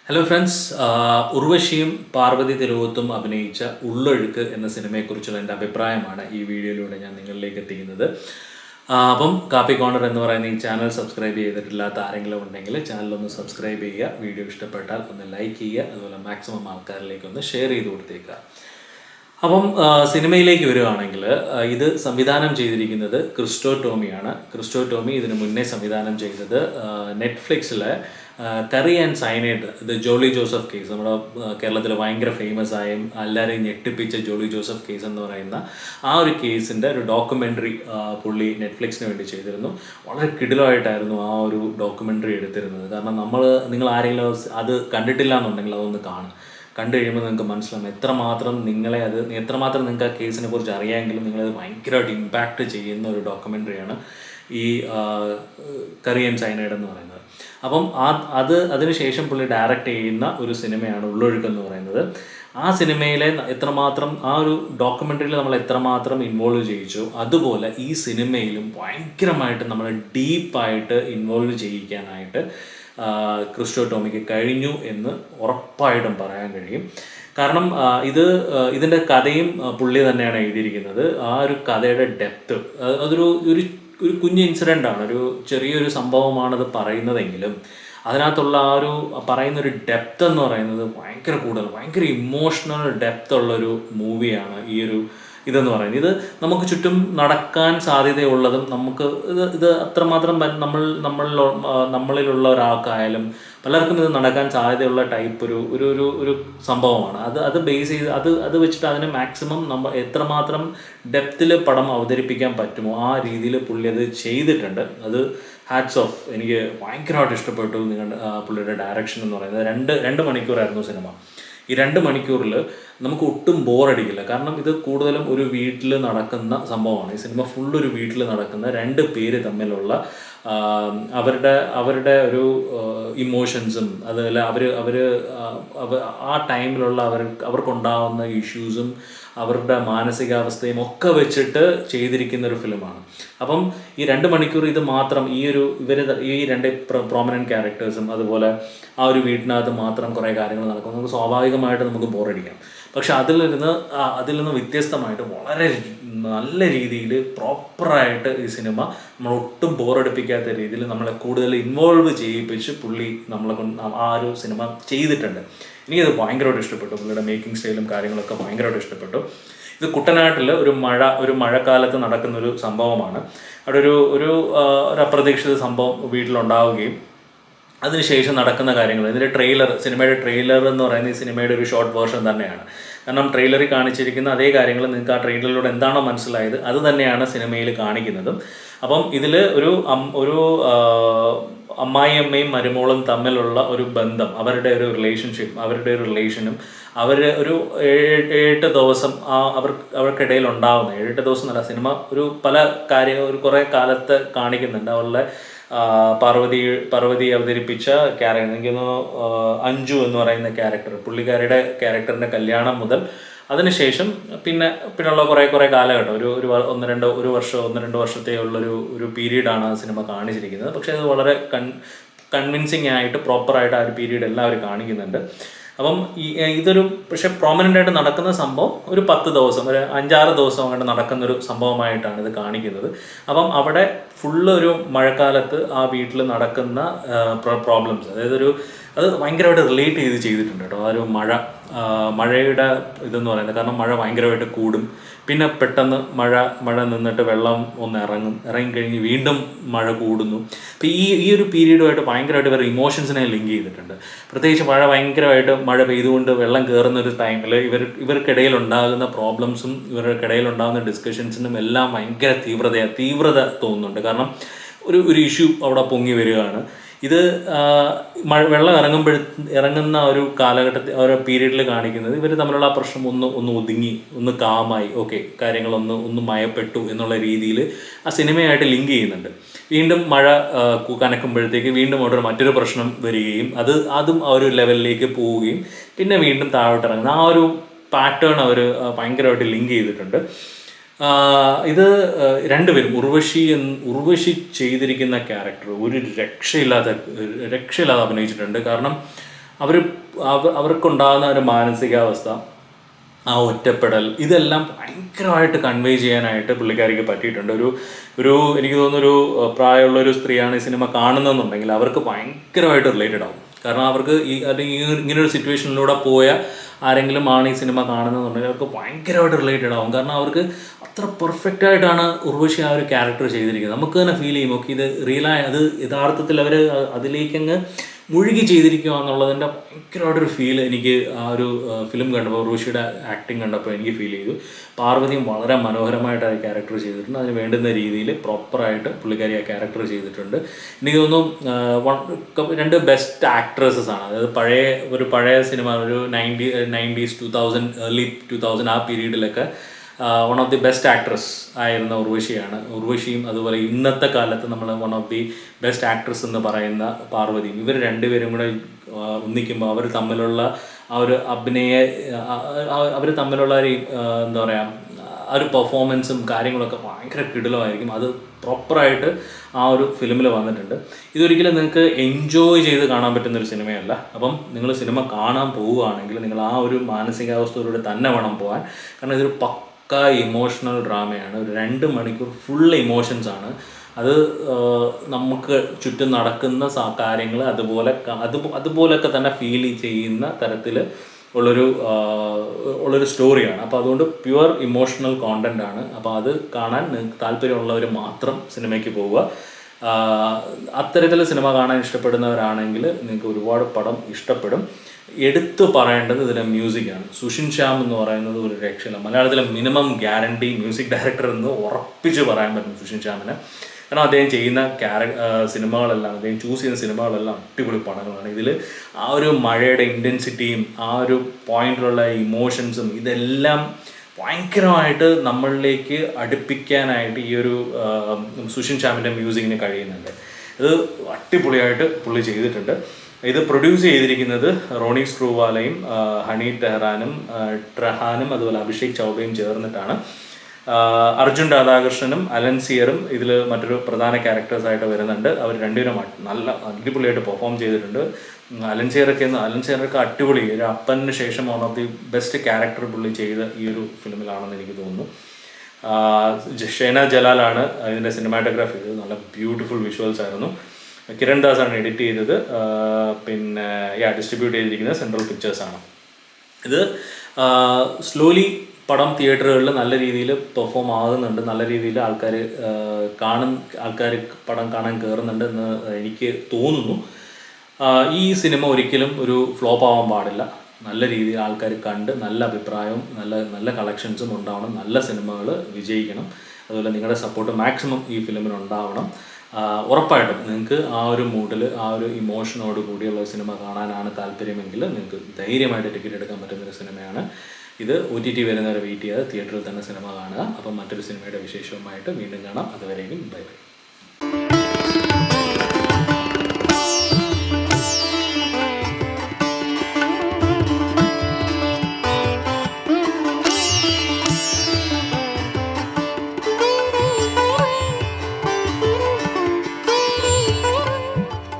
Hello friends, ഉർവശിയും Parvathi തിരുവോത്തും അഭിനയിച്ച ഉള്ളൊഴുക്ക് എന്ന സിനിമയെക്കുറിച്ചുള്ള എൻ്റെ അഭിപ്രായമാണ് ഈ വീഡിയോയിലൂടെ ഞാൻ നിങ്ങളിലേക്ക് എത്തിക്കുന്നത്. അപ്പം കാപ്പി കോർണർ എന്ന് പറയുന്ന ഈ ചാനൽ സബ്സ്ക്രൈബ് ചെയ്തിട്ടില്ലാത്ത ആരെങ്കിലും ഉണ്ടെങ്കിൽ ചാനലൊന്ന് സബ്സ്ക്രൈബ് ചെയ്യുക, വീഡിയോ ഇഷ്ടപ്പെട്ടാൽ ഒന്ന് ലൈക്ക് ചെയ്യുക, അതുപോലെ മാക്സിമം ആൾക്കാരിലേക്ക് ഒന്ന് ഷെയർ ചെയ്ത് കൊടുത്തേക്കുക. അപ്പം സിനിമയിലേക്ക് വരികയാണെങ്കിൽ ഇത് സംവിധാനം ചെയ്തിരിക്കുന്നത് ക്രിസ്റ്റോ ടോമിയാണ്. ക്രിസ്റ്റോ ടോമി ഇതിന് മുന്നേ സംവിധാനം ചെയ്തത് നെറ്റ്ഫ്ലിക്സിലെ കറി ആൻഡ് സൈനൈഡ്, ഇത് ജോളി ജോസഫ് കേസ്, നമ്മുടെ കേരളത്തിൽ ഭയങ്കര ഫേമസ് ആയും എല്ലാവരെയും ഞെട്ടിപ്പിച്ച ജോളി ജോസഫ് കേസ് എന്ന് പറയുന്ന ആ ഒരു കേസിൻ്റെ ഒരു ഡോക്യുമെൻ്ററി പുള്ളി നെറ്റ്ഫ്ലിക്സിന് വേണ്ടി ചെയ്തിരുന്നു. വളരെ കിടിലമായിട്ടായിരുന്നു ആ ഒരു ഡോക്യുമെൻ്ററി എടുത്തിരുന്നത്. കാരണം നിങ്ങൾ ആരെങ്കിലും അത് കണ്ടിട്ടില്ല എന്നുണ്ടെങ്കിൽ അതൊന്ന് കാണും. കണ്ടു കഴിയുമ്പോൾ നിങ്ങൾക്ക് മനസ്സിലാവും എത്രമാത്രം നിങ്ങൾക്ക് ആ കേസിനെ കുറിച്ച് അറിയാമെങ്കിലും നിങ്ങളത് ഭയങ്കരമായിട്ട് ഇമ്പാക്റ്റ് ചെയ്യുന്ന ഒരു ഡോക്യുമെൻ്ററിയാണ് ഈ കറി ആൻഡ് സൈനൈഡ് എന്ന് പറയുന്നത്. അപ്പം അതിനുശേഷം പുള്ളി ഡയറക്റ്റ് ചെയ്യുന്ന ഒരു സിനിമയാണ് ഉള്ളൊഴുക്ക് എന്ന് പറയുന്നത്. ആ സിനിമയിലെ എത്രമാത്രം ആ ഒരു ഡോക്യുമെൻ്ററിയിൽ നമ്മൾ എത്രമാത്രം ഇൻവോൾവ് ചെയ്യിച്ചു, അതുപോലെ ഈ സിനിമയിലും ഭയങ്കരമായിട്ട് നമ്മൾ ഡീപ്പായിട്ട് ഇൻവോൾവ് ചെയ്യിക്കാനായിട്ട് ക്രിസ്റ്റോ ടോമിക്ക് കഴിഞ്ഞു എന്ന് ഉറപ്പായിട്ടും പറയാൻ കഴിയും. കാരണം ഇതിൻ്റെ കഥയും പുള്ളി തന്നെയാണ് എഴുതിയിരിക്കുന്നത്. ആ ഒരു കഥയുടെ ഡെപ്ത്, അതൊരു ഒരു ഒരു കുഞ്ഞ് ഇൻസിഡൻ്റാണ്, ഒരു ചെറിയൊരു സംഭവമാണത് പറയുന്നതെങ്കിലും അതിനകത്തുള്ള ആ ഒരു പറയുന്നൊരു ഡെപ്ത് എന്ന് പറയുന്നത് ഭയങ്കര ഇമോഷണൽ ഡെപ്ത് ഉള്ളൊരു മൂവിയാണ് ഈ ഒരു ഇതെന്ന് പറയുന്നത്. ഇത് നമുക്ക് ചുറ്റും നടക്കാൻ സാധ്യതയുള്ളതും ഇത് അത്രമാത്രം നമ്മളിലുള്ള ഒരാൾക്കായാലും പലർക്കും ഇത് നടക്കാൻ സാധ്യതയുള്ള ടൈപ്പ് ഒരു സംഭവമാണ്. അത് ബേസ് ചെയ്ത് അത് വെച്ചിട്ട് അതിനെ മാക്സിമം എത്രമാത്രം ഡെപ്തിൽ പടം അവതരിപ്പിക്കാൻ പറ്റുമോ ആ രീതിയിൽ പുള്ളി അത് ചെയ്തിട്ടുണ്ട്. അത് ഹാറ്റ്സ് ഓഫ്. എനിക്ക് ഭയങ്കരമായിട്ട് ഇഷ്ടപ്പെട്ടു പുള്ളിയുടെ ഡയറക്ഷൻ എന്ന് പറയുന്നത്. രണ്ട് മണിക്കൂറായിരുന്നു സിനിമ. ഈ 2 മണിക്കൂറിൽ നമുക്ക് ഒട്ടും ബോറടിക്കില്ല. കാരണം ഇത് കൂടുതലും ഒരു വീട്ടിൽ നടക്കുന്ന സംഭവമാണ്. ഈ സിനിമ ഫുള്ളൊരു വീട്ടിൽ നടക്കുന്ന 2 പേര് തമ്മിലുള്ള അവരുടെ ഒരു ഇമോഷൻസും അതുപോലെ ആ ടൈമിലുള്ള അവർക്കുണ്ടാകുന്ന ഇഷ്യൂസും അവരുടെ മാനസികാവസ്ഥയും ഒക്കെ വെച്ചിട്ട് ചെയ്തിരിക്കുന്ന ഒരു ഫിലിമാണ്. അപ്പം ഈ 2 മണിക്കൂർ ഇത് മാത്രം ഈ 2 പ്രോമിനൻറ്റ് ക്യാരക്ടേഴ്സും അതുപോലെ ആ ഒരു വീട്ടിനകത്ത് മാത്രം കുറേ കാര്യങ്ങൾ നടക്കും. നമുക്ക് സ്വാഭാവികമായിട്ട് നമുക്ക് ബോറടിക്കാം. പക്ഷെ അതിൽ നിന്ന് വ്യത്യസ്തമായിട്ട് വളരെ നല്ല രീതിയിൽ പ്രോപ്പറായിട്ട് ഈ സിനിമ നമ്മളൊട്ടും ബോറടിപ്പിക്കാത്ത രീതിയിൽ നമ്മളെ കൂടുതൽ ഇൻവോൾവ് ചെയ്യിപ്പിച്ച് പുള്ളി ആ ഒരു സിനിമ ചെയ്തിട്ടുണ്ട്. എനിക്കത് ഭയങ്കരമായിട്ട് ഇഷ്ടപ്പെട്ടു. പുള്ളിയുടെ മേക്കിംഗ് സ്റ്റൈലും കാര്യങ്ങളൊക്കെ ഭയങ്കരമായിട്ട് ഇഷ്ടപ്പെട്ടു. ഇത് കുട്ടനാട്ടിൽ ഒരു മഴക്കാലത്ത് നടക്കുന്നൊരു സംഭവമാണ്. അവിടെ ഒരു അപ്രതീക്ഷിത സംഭവം വീട്ടിലുണ്ടാവുകയും അതിനുശേഷം നടക്കുന്ന കാര്യങ്ങൾ. ഇതിൻ്റെ സിനിമയുടെ ട്രെയിലർ എന്ന് പറയുന്നത് ഈ സിനിമയുടെ ഒരു ഷോർട്ട് വേർഷൻ തന്നെയാണ്. കാരണം ട്രെയിലറിൽ കാണിച്ചിരിക്കുന്ന അതേ കാര്യങ്ങൾ നിങ്ങൾക്ക് ആ ട്രെയിലറിലൂടെ എന്താണോ മനസ്സിലായത് അത് തന്നെയാണ് സിനിമയിൽ കാണിക്കുന്നതും. അപ്പം ഇതിൽ ഒരു അമ്മായിയമ്മയും മരുമോളും തമ്മിലുള്ള ഒരു ബന്ധം, അവരുടെ ഒരു റിലേഷനും അവർ ഒരു 7-8 ദിവസം അവർക്കിടയിൽ ഉണ്ടാവുന്ന 7-8 ദിവസം എന്നല്ല, സിനിമ ഒരു കുറേ കാലത്ത് കാണിക്കുന്നുണ്ട്. അവരുടെ പാർവതി അവതരിപ്പിച്ച ക്യാരക്ടർ, എനിക്കൊന്ന് അഞ്ജു എന്ന് പറയുന്ന ക്യാരക്ടർ, പുള്ളിക്കാരുടെ ക്യാരക്ടറിൻ്റെ കല്യാണം മുതൽ അതിനുശേഷം പിന്നെയുള്ള കുറേ കാലഘട്ടം, ഒരു വർഷം 1-2 വർഷത്തെ ഒരു പീരീഡാണ് ആ സിനിമ കാണിച്ചിരിക്കുന്നത്. പക്ഷേ അത് വളരെ കൺവിൻസിങ് ആയിട്ട് പ്രോപ്പറായിട്ട് ആ ഒരു പീരീഡ് എല്ലാവരും കാണിക്കുന്നുണ്ട്. അപ്പം പക്ഷേ പ്രോമിനൻ്റ് ആയിട്ട് നടക്കുന്ന സംഭവം ഒരു 10 ദിവസം, ഒരു 5-6 ദിവസം അങ്ങോട്ട് നടക്കുന്നൊരു സംഭവമായിട്ടാണ് ഇത് കാണിക്കുന്നത്. അപ്പം അവിടെ ഫുള്ള് ഒരു മഴക്കാലത്ത് ആ വീട്ടിൽ നടക്കുന്ന പ്രോബ്ലംസ്, അത് ഭയങ്കരമായിട്ട് റിലേറ്റ് ചെയ്തിട്ടുണ്ട് കേട്ടോ. ആ ഒരു മഴയുടെ ഇതെന്ന് പറയുന്നത്. കാരണം മഴ ഭയങ്കരമായിട്ട് കൂടും, പിന്നെ പെട്ടെന്ന് മഴ നിന്നിട്ട് വെള്ളം ഒന്ന് ഇറങ്ങിക്കഴിഞ്ഞ് വീണ്ടും മഴ കൂടുന്നു. അപ്പോൾ ഈ ഒരു പീരീഡുമായിട്ട് ഭയങ്കരമായിട്ട് ഇവർ ഇമോഷൻസിനെ ലിങ്ക് ചെയ്തിട്ടുണ്ട്. പ്രത്യേകിച്ച് മഴ പെയ്തുകൊണ്ട് വെള്ളം കയറുന്ന ഒരു ടൈമിൽ ഇവർക്കിടയിൽ ഉണ്ടാകുന്ന പ്രോബ്ലംസും ഇവർക്കിടയിൽ ഉണ്ടാകുന്ന ഡിസ്കഷൻസിനും എല്ലാം ഭയങ്കര തീവ്രത തോന്നുന്നുണ്ട്. കാരണം ഒരു ഇഷ്യൂ അവിടെ പൊങ്ങി വരികയാണ്. ഇത് വെള്ളം ഇറങ്ങുന്ന ഒരു കാലഘട്ടത്തിൽ ഒരു പീരീഡിൽ കാണിക്കുന്നത് ഇവർ തമ്മിലുള്ള ആ പ്രശ്നം ഒന്ന് ഒതുങ്ങി, ഒന്ന് കാമായി, ഓക്കെ, കാര്യങ്ങളൊന്ന് മയപ്പെട്ടു എന്നുള്ള രീതിയിൽ ആ സിനിമയായിട്ട് ലിങ്ക് ചെയ്യുന്നുണ്ട്. വീണ്ടും മഴ കനക്കുമ്പോഴത്തേക്ക് വീണ്ടും അവിടെ മറ്റൊരു പ്രശ്നം വരികയും അതും ആ ഒരു ലെവലിലേക്ക് പോവുകയും പിന്നെ വീണ്ടും താഴോട്ടിറങ്ങുന്ന ആ ഒരു പാറ്റേൺ അവർ ഭയങ്കരമായിട്ട് ലിങ്ക് ചെയ്തിട്ടുണ്ട്. ഇത് രണ്ടുപേരും ഉർവശി ചെയ്തിരിക്കുന്ന ക്യാരക്ടർ ഒരു രക്ഷയില്ലാതെ അഭിനയിച്ചിട്ടുണ്ട്. കാരണം അവർ അവർക്കുണ്ടാകുന്ന ഒരു മാനസികാവസ്ഥ, ആ ഒറ്റപ്പെടൽ, ഇതെല്ലാം ഭയങ്കരമായിട്ട് കൺവേ ചെയ്യാനായിട്ട് പുള്ളിക്കാരിക്ക് പറ്റിയിട്ടുണ്ട്. ഒരു എനിക്ക് തോന്നുന്നൊരു പ്രായമുള്ളൊരു സ്ത്രീയാണ് ഈ സിനിമ കാണുന്നതെന്നുണ്ടെങ്കിൽ അവർക്ക് ഭയങ്കരമായിട്ട് റിലേറ്റഡ് ആവും. കാരണം അവർക്ക് അല്ലെങ്കിൽ ഇങ്ങനൊരു സിറ്റുവേഷനിലൂടെ പോയ ആരെങ്കിലും ആണ് ഈ സിനിമ കാണുന്നതെന്നുണ്ടെങ്കിൽ അവർക്ക് ഭയങ്കരമായിട്ട് റിലേറ്റഡ് ആവും. കാരണം അവർക്ക് അത്ര പെർഫെക്റ്റ് ആയിട്ടാണ് ഉർവശി ആ ഒരു ക്യാരക്ടർ ചെയ്തിരിക്കുന്നത്. നമുക്ക് തന്നെ ഫീൽ ചെയ്യും, ഓക്കെ ഇത് റിയലായി, അത് യഥാർത്ഥത്തിൽ അവർ അതിലേക്കങ്ങ് മുഴുകി ചെയ്തിരിക്കുക എന്നുള്ളതിൻ്റെ ഭയങ്കരമായിട്ടൊരു ഫീൽ എനിക്ക് ആ ഒരു ഫിലിം കണ്ടപ്പോൾ, ഉർവശിയുടെ ആക്ടിങ് കണ്ടപ്പോൾ എനിക്ക് ഫീൽ ചെയ്തു. പാർവതിയും വളരെ മനോഹരമായിട്ട് ആ ക്യാരക്ടർ ചെയ്തിട്ടുണ്ട്. അതിന് വേണ്ടുന്ന രീതിയിൽ പ്രോപ്പറായിട്ട് പുള്ളിക്കാരി ആ ക്യാരക്ടർ ചെയ്തിട്ടുണ്ട്. എനിക്ക് തോന്നുന്നു 2 ബെസ്റ്റ് ആക്ട്രസസ് ആണ്. അതായത് പഴയ സിനിമ, ഒരു 90s 2000 early 2000 ആ പീരീഡിലൊക്കെ one of the best actress ആയിരുന്ന ഉർവശിയാണ്. ഉർവശിയും അതുപോലെ ഇന്നത്തെ കാലത്ത് നമ്മൾ one of the best actress എന്ന് പറയുന്ന പാർവതിയും, ഇവർ രണ്ടുപേരും കൂടെ ഒന്നിക്കുമ്പോൾ അവർ തമ്മിലുള്ള ആ ഒരു അവർ തമ്മിലുള്ള ഒരു എന്താ പറയുക, ആ ഒരു പെർഫോമൻസും കാര്യങ്ങളൊക്കെ ഭയങ്കര കിടിലമായിരിക്കും. അത് പ്രോപ്പറായിട്ട് ആ ഒരു ഫിലിമിൽ വന്നിട്ടുണ്ട്. ഇതൊരിക്കലും നിങ്ങൾക്ക് എൻജോയ് ചെയ്ത് കാണാൻ പറ്റുന്നൊരു സിനിമയല്ല. അപ്പം നിങ്ങൾ സിനിമ കാണാൻ പോവുകയാണെങ്കിൽ നിങ്ങൾ ആ ഒരു മാനസികാവസ്ഥയിലൂടെ തന്നെ വേണം പോകാൻ. കാരണം ഇതൊരു പക്ക ഇമോഷണൽ ഡ്രാമയാണ്. ഒരു 2 മണിക്കൂർ ഫുൾ ഇമോഷൻസാണ്. അത് നമുക്ക് ചുറ്റും നടക്കുന്ന കാര്യങ്ങൾ അതുപോലൊക്കെ തന്നെ ഫീൽ ചെയ്യുന്ന തരത്തിൽ ഉള്ളൊരു സ്റ്റോറിയാണ്. അപ്പോൾ അതുകൊണ്ട് പ്യുവർ ഇമോഷണൽ കോണ്ടൻ്റ് ആണ്. അപ്പോൾ അത് കാണാൻ നിങ്ങൾക്ക് താല്പര്യമുള്ളവർ മാത്രം സിനിമയ്ക്ക് പോവുക. അത്തരത്തിൽ സിനിമ കാണാൻ ഇഷ്ടപ്പെടുന്നവരാണെങ്കിൽ നിങ്ങൾക്ക് ഒരുപാട് പടം ഇഷ്ടപ്പെടും. എടുത്തു പറയേണ്ടത് ഇതിലെ മ്യൂസിക്കാണ്. സുഷിൻ ശ്യാം എന്ന് പറയുന്നത് ഒരു രക്ഷയില്ല. മലയാളത്തിലെ മിനിമം ഗ്യാരണ്ടി മ്യൂസിക് ഡയറക്ടർ എന്ന് ഉറപ്പിച്ച് പറയാൻ പറ്റും സുഷിൻ ശ്യാമിനെ. കാരണം അദ്ദേഹം ചെയ്യുന്ന സിനിമകളെല്ലാം, അദ്ദേഹം ചൂസ് ചെയ്യുന്ന സിനിമകളെല്ലാം അടിപൊളി പടങ്ങളാണ്. ഇതിൽ ആ ഒരു മഴയുടെ ഇൻറ്റൻസിറ്റിയും ആ ഒരു പോയിന്റിലുള്ള ഇമോഷൻസും ഇതെല്ലാം ഭയങ്കരമായിട്ട് നമ്മളിലേക്ക് അടുപ്പിക്കാനായിട്ട് ഈ ഒരു സുഷിൻ ശ്യാമിൻ്റെ മ്യൂസിക്കിന് കഴിയുന്നുണ്ട്. ഇത് അടിപൊളിയായിട്ട് പുള്ളി ചെയ്തിട്ടുണ്ട്. ഇത് പ്രൊഡ്യൂസ് ചെയ്തിരിക്കുന്നത് റോണി സ്ക്രൂവാലയും ഹണി ടെഹ്റാനും ട്രഹാനും അതുപോലെ അഭിഷേക് ചൗബയും ചേർന്നിട്ടാണ്. അർജുൻ രാധാകൃഷ്ണനും അലൻസിയറും ഇതിൽ മറ്റൊരു പ്രധാന ക്യാരക്ടേഴ്സായിട്ട് വരുന്നുണ്ട്. അവർ രണ്ടുപേരും നല്ല അടിപൊളിയായിട്ട് പെർഫോം ചെയ്തിട്ടുണ്ട്. അലൻസിയറൊക്കെ അടിപൊളി, ഒരു അപ്പന് ശേഷം one of the best character പുള്ളി ചെയ്ത ഈ ഒരു ഫിലിമിലാണെന്ന് എനിക്ക് തോന്നുന്നു. ഷെന ജലാലാണ് ഇതിൻ്റെ സിനിമാറ്റോഗ്രാഫി ചെയ്തത്. നല്ല ബ്യൂട്ടിഫുൾ വിഷ്വൽസ് ആയിരുന്നു. കിരൺ ദാസാണ് എഡിറ്റ് ചെയ്തത്. പിന്നെ ഡിസ്ട്രിബ്യൂട്ട് ചെയ്തിരിക്കുന്നത് സെൻട്രൽ പിക്ചേഴ്സാണ്. ഇത് സ്ലോലി പടം തിയേറ്ററുകളിൽ നല്ല രീതിയിൽ പെർഫോം ആകുന്നുണ്ട്. നല്ല രീതിയിൽ ആൾക്കാർ പടം കാണാൻ കയറുന്നുണ്ട് എന്ന് എനിക്ക് തോന്നുന്നു. ഈ സിനിമ ഒരിക്കലും ഒരു ഫ്ലോപ്പ് ആവാൻ പാടില്ല. നല്ല രീതിയിൽ ആൾക്കാർ കണ്ട് നല്ല അഭിപ്രായവും നല്ല കളക്ഷൻസും ഉണ്ടാവണം. നല്ല സിനിമകൾ വിജയിക്കണം. അതുപോലെ നിങ്ങളുടെ സപ്പോർട്ട് മാക്സിമം ഈ ഫിലിമിനുണ്ടാവണം. ഉറപ്പായിട്ടും നിങ്ങൾക്ക് ആ ഒരു മൂഡിൽ, ആ ഒരു ഇമോഷനോട് കൂടിയുള്ള സിനിമ കാണാനാണ് താല്പര്യമെങ്കിൽ നിങ്ങൾക്ക് ധൈര്യമായിട്ട് ടിക്കറ്റ് എടുക്കാൻ പറ്റുന്നൊരു സിനിമയാണ് ഇത്. OTT വരുന്നവരെ വെയിറ്റ് ചെയ്യാതെ തിയേറ്ററിൽ തന്നെ സിനിമ കാണുക. അപ്പം മറ്റൊരു സിനിമയുടെ വിശേഷവുമായിട്ട് വീണ്ടും കാണാം. അതുവരെയും ബൈ ബൈ.